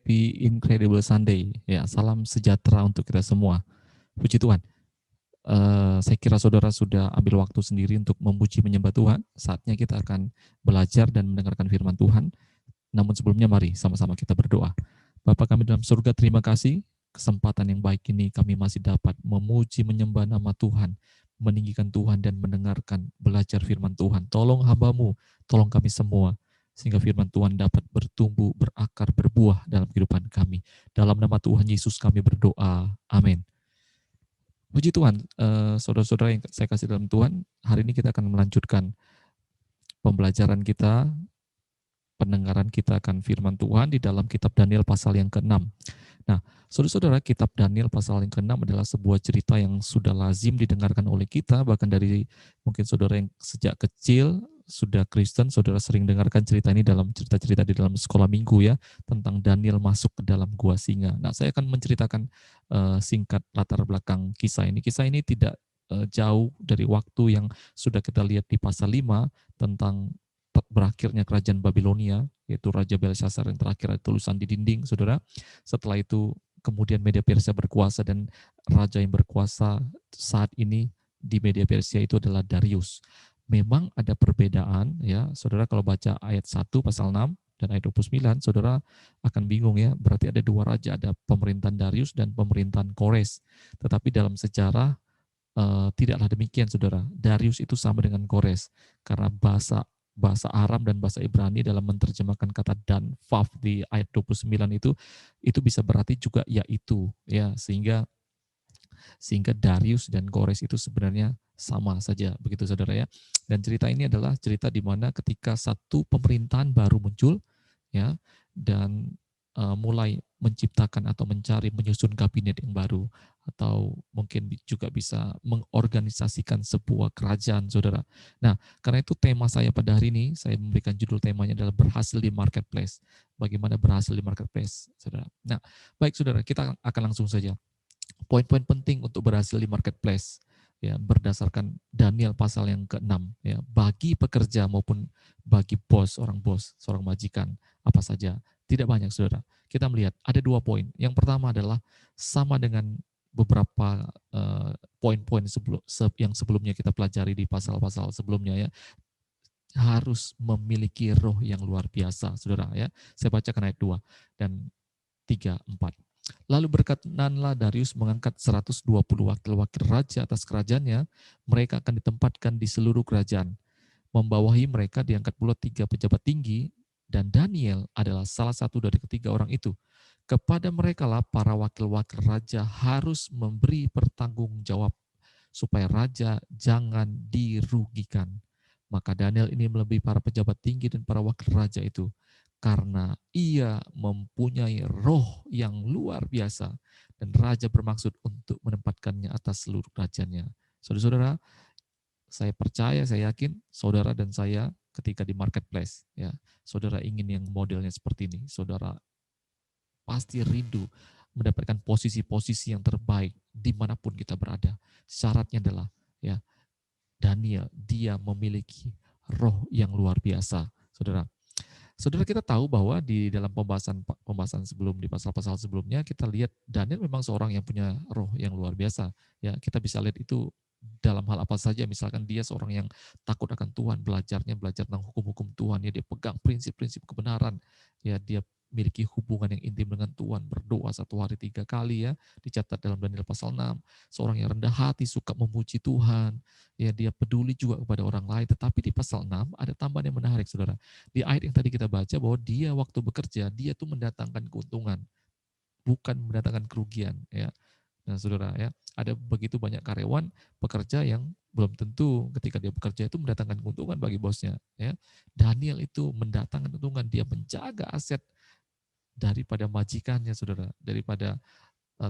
happy incredible Sunday. Ya, salam sejahtera untuk kita semua. Puji Tuhan. Saya kira saudara sudah ambil waktu sendiri untuk memuji menyembah Tuhan. Saatnya kita akan belajar dan mendengarkan firman Tuhan. Namun sebelumnya mari sama-sama kita berdoa. Bapa kami dalam surga, terima kasih kesempatan yang baik ini kami masih dapat memuji menyembah nama Tuhan, meninggikan Tuhan dan mendengarkan belajar firman Tuhan. Tolong hamba-Mu, tolong kami semua, sehingga firman Tuhan dapat bertumbuh, berakar, berbuah dalam kehidupan kami. Dalam nama Tuhan Yesus kami berdoa. Amin. Puji Tuhan, saudara-saudara yang saya kasih dalam Tuhan, hari ini kita akan melanjutkan pembelajaran kita, pendengaran kita akan firman Tuhan di dalam kitab Daniel pasal yang ke-6. Nah, saudara-saudara, kitab Daniel pasal yang ke-6 adalah sebuah cerita yang sudah lazim didengarkan oleh kita, bahkan dari mungkin saudara yang sejak kecil sudah Kristen, saudara sering dengarkan cerita ini dalam cerita-cerita di dalam sekolah minggu ya, tentang Daniel masuk ke dalam gua singa. Nah, saya akan menceritakan singkat latar belakang kisah ini. Kisah ini tidak jauh dari waktu yang sudah kita lihat di pasal 5 tentang berakhirnya kerajaan Babilonia, yaitu Raja Belshazzar yang terakhir ada tulisan di dinding, saudara. Setelah itu kemudian Media Persia berkuasa dan raja yang berkuasa saat ini di Media Persia itu adalah Darius. Memang ada perbedaan ya, saudara kalau baca ayat 1 pasal 6 dan ayat 29, saudara akan bingung ya, berarti ada dua raja, ada pemerintahan Darius dan pemerintahan Kores. Tetapi dalam sejarah tidaklah demikian, saudara. Darius itu sama dengan Kores, karena bahasa Aram dan bahasa Ibrani dalam menerjemahkan kata dan fav di ayat 29 itu bisa berarti juga yaitu ya, sehingga Darius dan Kores itu sebenarnya sama saja, begitu saudara ya. Dan cerita ini adalah cerita di mana ketika satu pemerintahan baru muncul ya, dan mulai menciptakan atau mencari menyusun kabinet yang baru, atau mungkin juga bisa mengorganisasikan sebuah kerajaan, saudara. Nah, karena itu tema saya pada hari ini, saya memberikan judul temanya adalah berhasil di marketplace. Bagaimana berhasil di marketplace, saudara. Nah, baik saudara, kita akan langsung saja. Poin-poin penting untuk berhasil di marketplace ya, berdasarkan Daniel pasal yang ke-6 ya, bagi pekerja maupun bagi seorang bos, seorang majikan, apa saja. Tidak banyak saudara. Kita melihat ada 2 poin. Yang pertama adalah sama dengan beberapa poin-poin yang sebelumnya kita pelajari di pasal-pasal sebelumnya ya, harus memiliki roh yang luar biasa saudara ya. Saya bacakan ayat 2 dan 3, 4. Lalu berkenanlah Darius mengangkat 120 wakil-wakil raja atas kerajaannya, mereka akan ditempatkan di seluruh kerajaan. Membawahi mereka diangkat pula 3 pejabat tinggi, dan Daniel adalah salah satu dari ketiga orang itu. Kepada mereka lah para wakil-wakil raja harus memberi pertanggung jawab, supaya raja jangan dirugikan. Maka Daniel ini melebihi para pejabat tinggi dan para wakil raja itu, karena ia mempunyai roh yang luar biasa, dan raja bermaksud untuk menempatkannya atas seluruh kerajaannya. Saudara-saudara, saya percaya, saya yakin saudara dan saya ketika di marketplace, ya, saudara ingin yang modelnya seperti ini. Saudara pasti rindu mendapatkan posisi-posisi yang terbaik dimanapun kita berada. Syaratnya adalah ya, Daniel, dia memiliki roh yang luar biasa, saudara. Saudara, kita tahu bahwa di dalam pembahasan sebelum, di pasal-pasal sebelumnya, kita lihat Daniel memang seorang yang punya roh yang luar biasa. Ya, kita bisa lihat itu dalam hal apa saja. Misalkan dia seorang yang takut akan Tuhan, belajar tentang hukum-hukum Tuhan. Ya, dia pegang prinsip-prinsip kebenaran. Ya, dia memiliki hubungan yang intim dengan Tuhan, berdoa 1 hari 3 kali ya, dicatat dalam Daniel pasal 6. Seorang yang rendah hati, suka memuji Tuhan. Ya, dia peduli juga kepada orang lain. Tetapi di pasal 6 ada tambahan yang menarik, saudara. Di ayat yang tadi kita baca bahwa dia waktu bekerja, dia tuh mendatangkan keuntungan, bukan mendatangkan kerugian. Ya. Nah, saudara ya, ada begitu banyak karyawan pekerja yang belum tentu ketika dia bekerja itu mendatangkan keuntungan bagi bosnya. Ya. Daniel itu mendatangkan keuntungan, dia menjaga aset daripada majikannya, saudara, daripada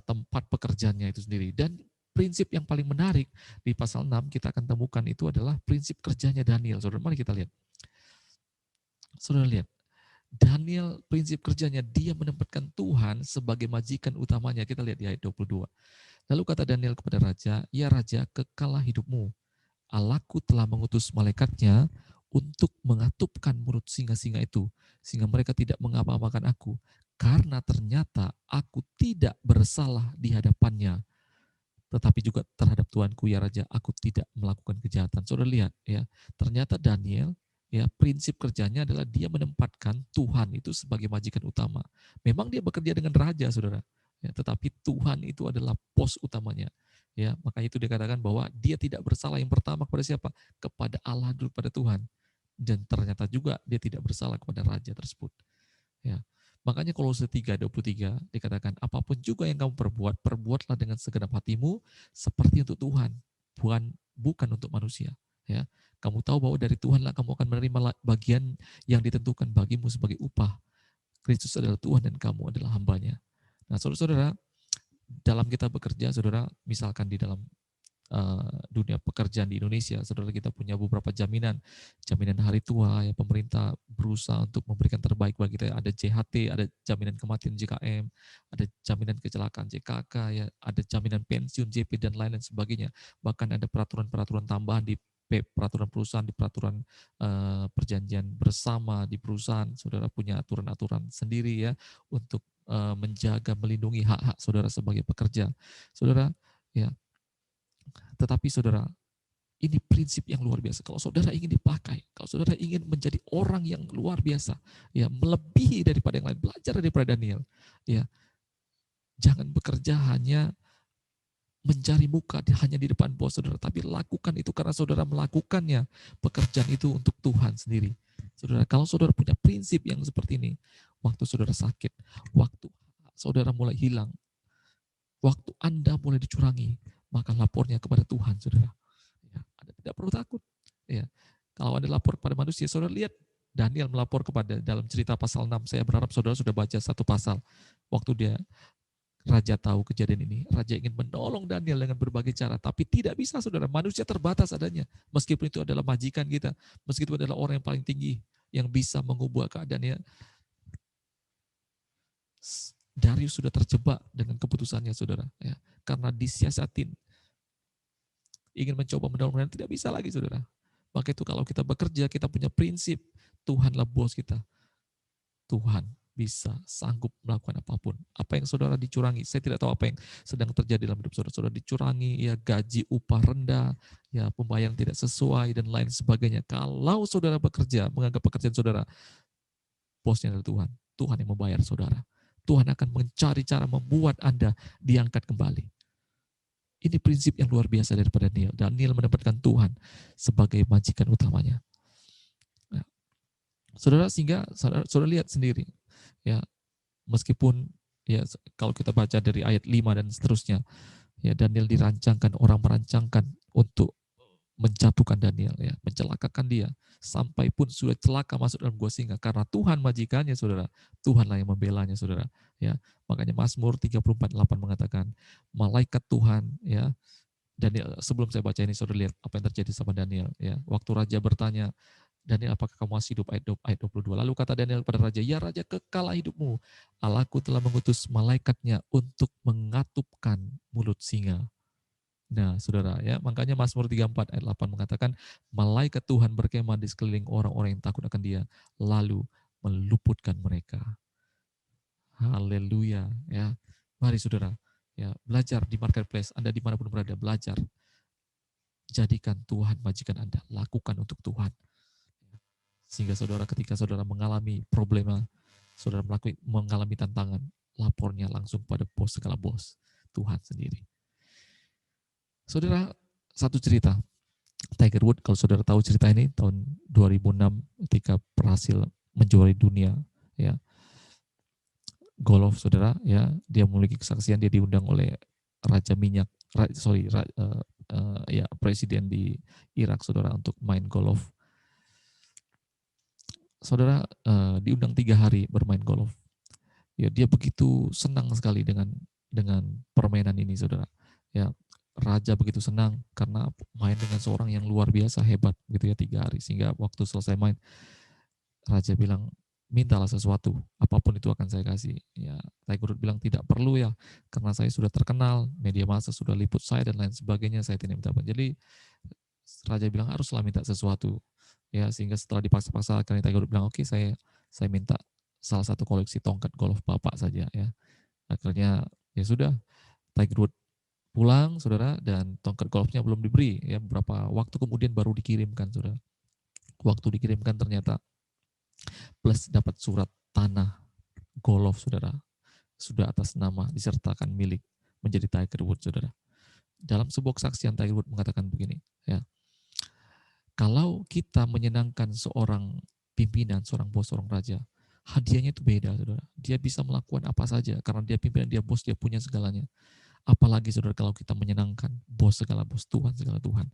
tempat pekerjaannya itu sendiri. Dan prinsip yang paling menarik di pasal 6 kita akan temukan itu adalah prinsip kerjanya Daniel. Saudara, mari kita lihat. Saudara lihat, Daniel prinsip kerjanya, dia menempatkan Tuhan sebagai majikan utamanya. Kita lihat di ayat 22. Lalu kata Daniel kepada raja, ya raja, kekalah hidupmu. Allahku telah mengutus malaikatnya untuk mengatupkan mulut singa-singa itu, sehingga mereka tidak mengapa-apakan aku. karena ternyata aku tidak bersalah di hadapannya, tetapi juga terhadap Tuanku ya Raja, aku tidak melakukan kejahatan. Saudara lihat ya, ternyata Daniel ya prinsip kerjanya adalah dia menempatkan Tuhan itu sebagai majikan utama. Memang dia bekerja dengan raja, Saudara. Ya, tetapi Tuhan itu adalah pos utamanya. Ya, makanya itu dikatakan bahwa dia tidak bersalah yang pertama kepada siapa? Kepada Allah dulu, pada Tuhan. Dan ternyata juga dia tidak bersalah kepada raja tersebut. Ya. Makanya Kolose 3:23 dikatakan, apapun juga yang kamu perbuat, perbuatlah dengan segenap hatimu seperti untuk Tuhan, bukan untuk manusia. Ya, kamu tahu bahwa dari Tuhanlah kamu akan menerima bagian yang ditentukan bagimu sebagai upah. Kristus adalah Tuhan dan kamu adalah hambanya. Nah, saudara-saudara, dalam kita bekerja, saudara, misalkan di dalam dunia pekerjaan di Indonesia, saudara, kita punya beberapa jaminan, jaminan hari tua, ya pemerintah berusaha untuk memberikan terbaik bagi kita. Ada JHT, ada jaminan kematian JKM, ada jaminan kecelakaan JKK, ya, ada jaminan pensiun JP dan lain-lain sebagainya. Bahkan ada peraturan-peraturan tambahan di peraturan perusahaan, di peraturan perjanjian bersama di perusahaan. Saudara punya aturan-aturan sendiri ya untuk menjaga, melindungi hak-hak saudara sebagai pekerja. Saudara, ya, tetapi saudara, ini prinsip yang luar biasa. Kalau saudara ingin dipakai, kalau saudara ingin menjadi orang yang luar biasa, ya melebihi daripada yang lain, belajar daripada Daniel. Ya, jangan bekerja hanya mencari muka hanya di depan bos saudara, tapi lakukan itu karena saudara melakukannya pekerjaan itu untuk Tuhan sendiri. Saudara, kalau saudara punya prinsip yang seperti ini, waktu saudara sakit, waktu saudara mulai hilang, waktu Anda mulai dicurangi, maka lapornya kepada Tuhan, saudara. Ya, Anda tidak perlu takut. Ya, kalau Anda lapor kepada manusia, saudara lihat Daniel melapor kepada dalam cerita pasal 6. Saya berharap saudara sudah baca satu pasal. Waktu dia Raja tahu kejadian ini, Raja ingin menolong Daniel dengan berbagai cara, tapi tidak bisa, saudara. Manusia terbatas adanya. Meskipun itu adalah majikan kita, meskipun adalah orang yang paling tinggi yang bisa mengubah keadaannya. Darius sudah terjebak dengan keputusannya, saudara. Ya, karena disiasatin, ingin mencoba menolong, tidak bisa lagi, saudara. Maka itu kalau kita bekerja, kita punya prinsip, Tuhanlah bos kita. Tuhan bisa sanggup melakukan apapun. Apa yang saudara dicurangi, saya tidak tahu apa yang sedang terjadi dalam hidup saudara. Saudara dicurangi, ya gaji upah rendah, ya pembayaran tidak sesuai, dan lain sebagainya. Kalau saudara bekerja, menganggap pekerjaan saudara, bosnya adalah Tuhan. Tuhan yang membayar saudara. Tuhan akan mencari cara membuat Anda diangkat kembali. Ini prinsip yang luar biasa daripada Daniel. Daniel mendapatkan Tuhan sebagai majikan utamanya. Nah, saudara, sehingga saudara lihat sendiri, ya meskipun ya kalau kita baca dari ayat 5 dan seterusnya, ya Daniel dirancangkan, orang merancangkan untuk menjatuhkan Daniel, ya mencelakakan dia, sampai pun sudah celaka masuk dalam gua singa karena Tuhan majikannya, saudara. Tuhanlah yang membelanya, saudara. Ya, makanya Mazmur 34:8 mengatakan, malaikat Tuhan, ya. Daniel, sebelum saya baca ini, saudara lihat apa yang terjadi sama Daniel, ya. Waktu raja bertanya, Daniel, apakah kamu masih hidup? Ayat 22. Lalu kata Daniel kepada raja, ya raja, kekal hidupmu. Allahku telah mengutus malaikatnya untuk mengatupkan mulut singa. Nah, saudara, ya, makanya Mazmur 34 ayat 8 mengatakan, malaikat Tuhan berkemah di sekeliling orang-orang yang takut akan dia, lalu meluputkan mereka. Haleluya, ya. Mari saudara, ya, belajar di marketplace, Anda dimanapun berada, belajar. Jadikan Tuhan majikan Anda, lakukan untuk Tuhan. Sehingga saudara, ketika saudara mengalami problema, saudara mengalami tantangan, lapornya langsung pada bos segala bos, Tuhan sendiri. Saudara, satu cerita, Tiger Woods, kalau saudara tahu cerita ini, tahun 2006 ketika berhasil menjuarai dunia, ya, golf, saudara, ya, dia memiliki kesaksian, dia diundang oleh raja minyak, ya, presiden di Irak, saudara, untuk main golf. Saudara, diundang 3 hari bermain golf. Ya, dia begitu senang sekali dengan permainan ini, saudara. Ya, raja begitu senang karena main dengan seorang yang luar biasa hebat, gitu ya, 3 hari. Sehingga waktu selesai main, raja bilang, mintalah sesuatu, apapun itu akan saya kasih. Ya, Tiger Woods bilang, tidak perlu ya, karena saya sudah terkenal, media massa sudah liput saya dan lain sebagainya, saya tidak minta apa. Jadi raja bilang haruslah minta sesuatu. Ya, sehingga setelah dipaksa-paksa, Tiger Woods bilang, oke, saya minta salah satu koleksi tongkat golf bapak saja ya. Akhirnya ya sudah, Tiger Woods pulang saudara, dan tongkat golfnya belum diberi ya, beberapa waktu kemudian baru dikirimkan saudara. Waktu dikirimkan ternyata plus dapat surat tanah golf saudara, sudah atas nama disertakan milik menjadi Tiger Woods saudara. Dalam sebuah kesaksian Tiger Woods mengatakan begini ya, kalau kita menyenangkan seorang pimpinan, seorang bos, seorang raja, hadiahnya itu beda, saudara. Dia bisa melakukan apa saja, karena dia pimpinan, dia bos, dia punya segalanya. Apalagi, saudara, kalau kita menyenangkan bos segala bos, Tuhan segala Tuhan.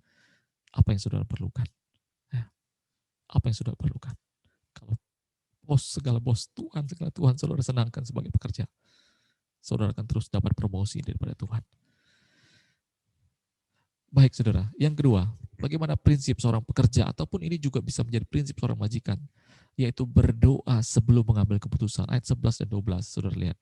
Apa yang saudara perlukan? Ya, apa yang saudara perlukan? Kalau bos segala bos, Tuhan segala Tuhan, saudara senangkan sebagai pekerja, saudara akan terus dapat promosi daripada Tuhan. Baik, saudara. Yang kedua, bagaimana prinsip seorang pekerja, ataupun ini juga bisa menjadi prinsip seorang majikan, yaitu berdoa sebelum mengambil keputusan. Ayat 11 dan 12, saudara lihat.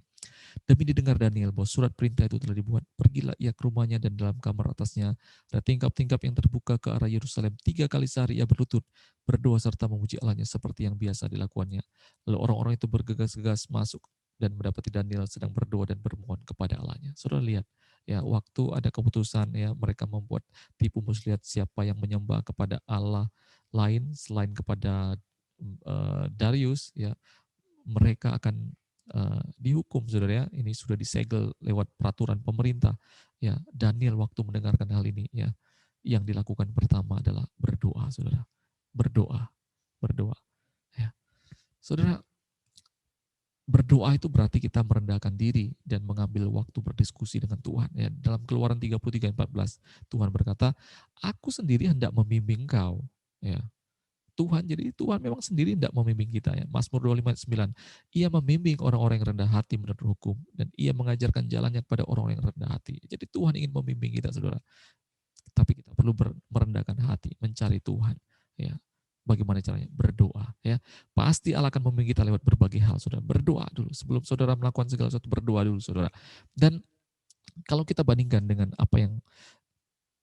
Demi didengar Daniel bahwa surat perintah itu telah dibuat, pergilah ia ke rumahnya, dan dalam kamar atasnya ada tingkap-tingkap yang terbuka ke arah Yerusalem. 3 kali sehari ia berlutut, berdoa serta memuji Allahnya seperti yang biasa dilakukannya. Lalu orang-orang itu bergegas-gegas masuk dan mendapati Daniel sedang berdoa dan bermohon kepada Allahnya. Saudara lihat, ya, waktu ada keputusan, ya, mereka membuat tipu muslihat siapa yang menyembah kepada Allah lain selain kepada Darius, ya, mereka akan dihukum, saudara ya. Ini sudah disegel lewat peraturan pemerintah. Ya, Daniel waktu mendengarkan hal ini, ya, yang dilakukan pertama adalah berdoa, saudara. Berdoa, berdoa. Ya, saudara, berdoa itu berarti kita merendahkan diri dan mengambil waktu berdiskusi dengan Tuhan. Ya, dalam Keluaran 33:14, Tuhan berkata, aku sendiri hendak membimbing kau. Ya, Tuhan, jadi Tuhan memang sendiri tidak membimbing kita ya. Mazmur 25:9, ia membimbing orang-orang yang rendah hati menurut hukum, dan ia mengajarkan jalannya kepada orang-orang yang rendah hati. Jadi Tuhan ingin membimbing kita, saudara. Tapi kita perlu merendahkan hati, mencari Tuhan. Ya, bagaimana caranya? Berdoa. Ya, pasti Allah akan membimbing kita lewat berbagai hal, saudara. Berdoa dulu sebelum saudara melakukan segala sesuatu. Berdoa dulu, saudara. Dan kalau kita bandingkan dengan apa yang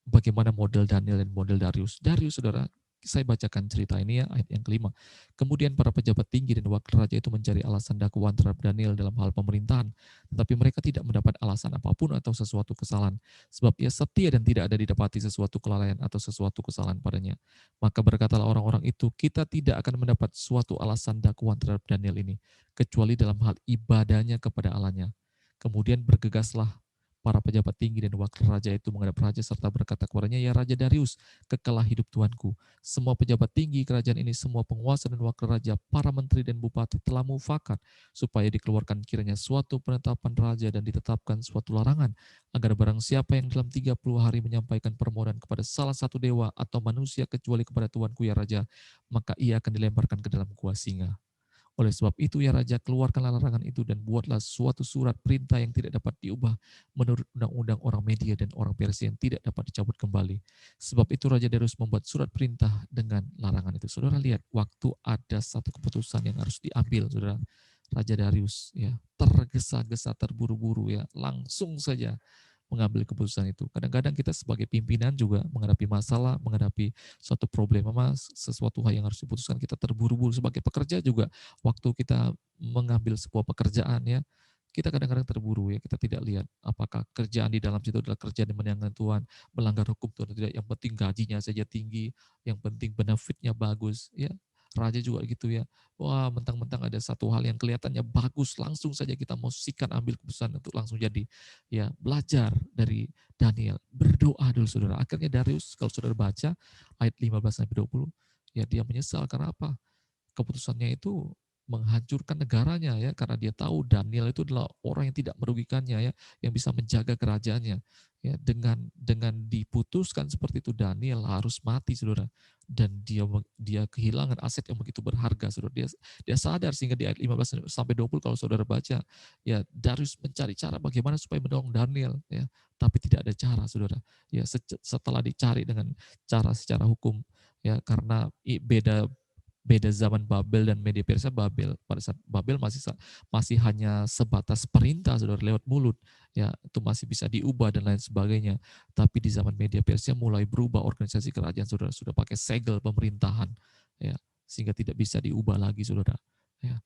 bagaimana model Daniel dan model Darius. Darius, saudara, saya bacakan cerita ini ya, ayat yang kelima. Kemudian para pejabat tinggi dan wakil raja itu mencari alasan dakwaan terhadap Daniel dalam hal pemerintahan, tetapi mereka tidak mendapat alasan apapun atau sesuatu kesalahan, sebab ia setia dan tidak ada didapati sesuatu kelalaian atau sesuatu kesalahan padanya. Maka berkatalah orang-orang itu, kita tidak akan mendapat suatu alasan dakwaan terhadap Daniel ini, kecuali dalam hal ibadahnya kepada Allahnya. Kemudian bergegaslah para pejabat tinggi dan wakil raja itu menghadap raja serta berkata kepadanya, ya Raja Darius, kekelah hidup Tuanku. Semua pejabat tinggi kerajaan ini, semua penguasa dan wakil raja, para menteri dan bupati telah mufakat supaya dikeluarkan kiranya suatu penetapan raja dan ditetapkan suatu larangan, agar barang siapa yang dalam 30 hari menyampaikan permohonan kepada salah satu dewa atau manusia kecuali kepada Tuanku ya Raja, maka ia akan dilemparkan ke dalam gua singa. Oleh sebab itu ya Raja, keluarkanlah larangan itu dan buatlah suatu surat perintah yang tidak dapat diubah menurut undang-undang orang Media dan orang Persia yang tidak dapat dicabut kembali. Sebab itu Raja Darius membuat surat perintah dengan larangan itu. Saudara lihat, waktu ada satu keputusan yang harus diambil, saudara, Raja Darius ya tergesa-gesa, terburu-buru ya, langsung saja mengambil keputusan itu. Kadang-kadang kita sebagai pimpinan juga menghadapi masalah, menghadapi suatu problema, sesuatu hal yang harus diputuskan, kita terburu-buru. Sebagai pekerja juga, waktu kita mengambil sebuah pekerjaan ya, kita kadang-kadang terburu ya, kita tidak lihat apakah kerjaan di dalam situ adalah kerjaan yang menyenangkan Tuhan, melanggar hukum Tuhan atau tidak. Yang penting gajinya saja tinggi, yang penting benefitnya bagus ya. Raja juga gitu ya. Wah, mentang-mentang ada satu hal yang kelihatannya bagus, langsung saja kita mau sikat ambil keputusan untuk langsung jadi. Ya, belajar dari Daniel, berdoa dulu saudara. Akhirnya Darius, kalau saudara baca ayat 15-20, ya dia menyesal karena apa? Keputusannya itu menghancurkan negaranya ya, karena dia tahu Daniel itu adalah orang yang tidak merugikannya ya, yang bisa menjaga kerajaannya. Ya, dengan diputuskan seperti itu, Daniel harus mati, saudara, dan dia kehilangan aset yang begitu berharga, saudara. Dia sadar, sehingga di ayat 15-20 kalau saudara baca, ya Darius mencari cara bagaimana supaya menolong Daniel ya, tapi tidak ada cara, saudara. Ya, setelah dicari dengan cara secara hukum ya, karena beda beda zaman Babel dan Media Persia. Pada saat Babel masih hanya sebatas perintah, saudara, lewat mulut ya, itu masih bisa diubah dan lain sebagainya. Tapi di zaman Media Persia mulai berubah organisasi kerajaan, saudara, sudah pakai segel pemerintahan ya, sehingga tidak bisa diubah lagi, saudara ya.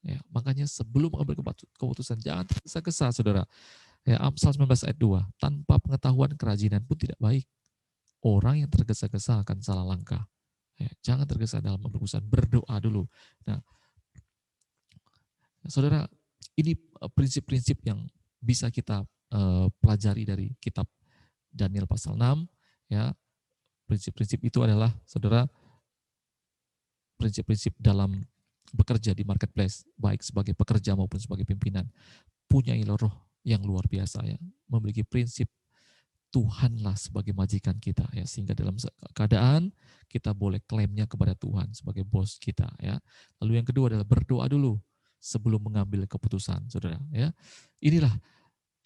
Ya, makanya sebelum mengambil keputusan jangan tergesa-gesa, saudara. Ya, Amsal 19 ayat 2, tanpa pengetahuan kerajinan pun tidak baik. Orang yang tergesa-gesa akan salah langkah. Ya, jangan tergesa dalam mengambil keputusan, berdoa dulu. Nah, saudara, ini prinsip-prinsip yang bisa kita pelajari dari kitab Daniel pasal 6. Ya, prinsip-prinsip itu adalah, saudara, prinsip-prinsip dalam bekerja di marketplace, baik sebagai pekerja maupun sebagai pimpinan. Punya roh yang luar biasa, ya, memiliki prinsip Tuhanlah sebagai majikan kita, ya, sehingga dalam keadaan kita boleh klaimnya kepada Tuhan sebagai bos kita, ya. Lalu yang kedua adalah berdoa dulu sebelum mengambil keputusan, saudara, ya. Inilah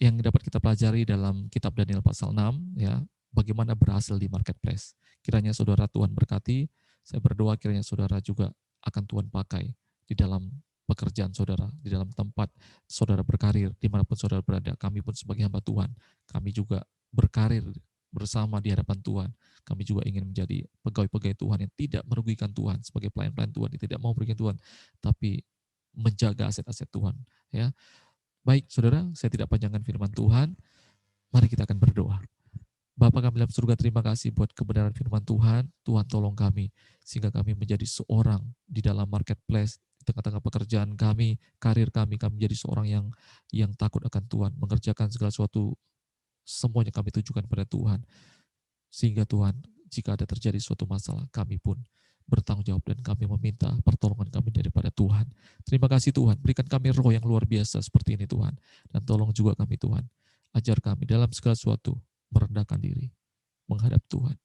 yang dapat kita pelajari dalam kitab Daniel pasal 6, ya, bagaimana berhasil di marketplace. Kiranya saudara Tuhan berkati, saya berdoa kiranya saudara juga akan Tuhan pakai di dalam pekerjaan saudara, di dalam tempat saudara berkarir, dimanapun saudara berada. Kami pun sebagai hamba Tuhan, kami juga berkarir bersama di hadapan Tuhan. Kami juga ingin menjadi pegawai-pegawai Tuhan yang tidak merugikan Tuhan, sebagai pelayan-pelayan Tuhan yang tidak mau merugikan Tuhan, tapi menjaga aset-aset Tuhan. Ya, baik saudara, saya tidak panjangkan firman Tuhan. Mari kita akan berdoa. Bapa kami dalam surga, terima kasih buat kebenaran firman Tuhan. Tuhan tolong kami, sehingga kami menjadi seorang di dalam marketplace, di tengah-tengah pekerjaan kami, karir kami menjadi seorang yang takut akan Tuhan, mengerjakan segala sesuatu, semuanya kami tujukan pada Tuhan. Sehingga Tuhan, jika ada terjadi suatu masalah, kami pun bertanggung jawab dan kami meminta pertolongan kami daripada Tuhan. Terima kasih Tuhan, berikan kami roh yang luar biasa seperti ini Tuhan. Dan tolong juga kami Tuhan, ajar kami dalam segala sesuatu merendahkan diri, menghadap Tuhan,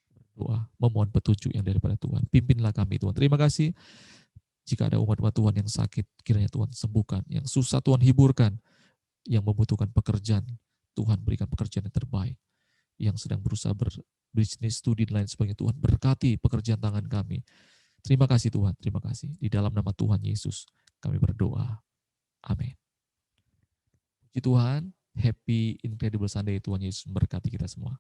berdoa, memohon petunjuk yang daripada Tuhan. Pimpinlah kami Tuhan. Terima kasih. Jika ada umat-umat Tuhan yang sakit, kiranya Tuhan sembuhkan. Yang susah Tuhan hiburkan. Yang membutuhkan pekerjaan, Tuhan berikan pekerjaan yang terbaik. Yang sedang berusaha berbisnis, studi, dan lain sebagainya, Tuhan berkati pekerjaan tangan kami. Terima kasih Tuhan, terima kasih. Di dalam nama Tuhan Yesus, kami berdoa. Amin. Puji Tuhan, happy incredible Sunday, Tuhan Yesus memberkati kita semua.